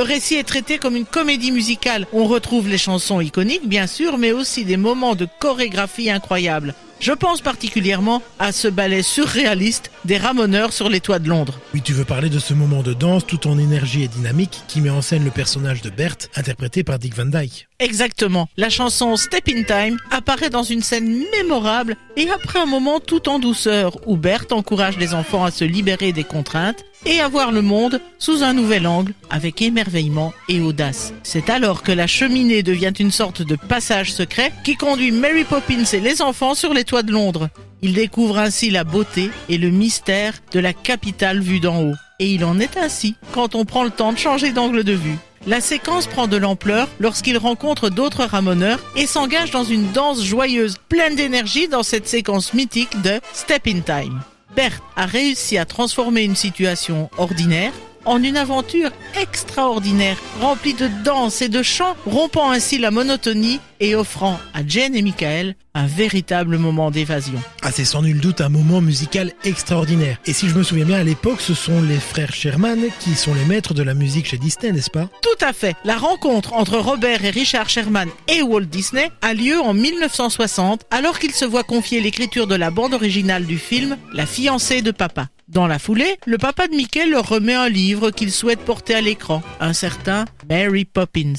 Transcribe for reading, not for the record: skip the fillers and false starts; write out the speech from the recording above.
Le récit est traité comme une comédie musicale. On retrouve les chansons iconiques, bien sûr, mais aussi des moments de chorégraphie incroyables. Je pense particulièrement à ce ballet surréaliste des ramoneurs sur les toits de Londres. Oui, tu veux parler de ce moment de danse tout en énergie et dynamique qui met en scène le personnage de Bert, interprété par Dick Van Dyke. Exactement. La chanson Step in Time apparaît dans une scène mémorable et après un moment tout en douceur où Bert encourage les enfants à se libérer des contraintes et à voir le monde sous un nouvel angle avec émerveillement et audace. C'est alors que la cheminée devient une sorte de passage secret qui conduit Mary Poppins et les enfants sur les toits de Londres. Ils découvrent ainsi la beauté et le mystère de la capitale vue d'en haut. Et il en est ainsi quand on prend le temps de changer d'angle de vue. La séquence prend de l'ampleur lorsqu'ils rencontrent d'autres ramoneurs et s'engagent dans une danse joyeuse, pleine d'énergie dans cette séquence mythique de Step in Time. Bert a réussi à transformer une situation ordinaire en une aventure extraordinaire, remplie de danse et de chants, rompant ainsi la monotonie et offrant à Jane et Michael un véritable moment d'évasion. Ah, c'est sans nul doute un moment musical extraordinaire. Et si je me souviens bien, à l'époque, ce sont les frères Sherman qui sont les maîtres de la musique chez Disney, n'est-ce pas ? Tout à fait. La rencontre entre Robert et Richard Sherman et Walt Disney a lieu en 1960, alors qu'il se voit confier l'écriture de la bande originale du film La fiancée de papa. Dans la foulée, le papa de Mickey leur remet un livre qu'il souhaite porter à l'écran, un certain Mary Poppins.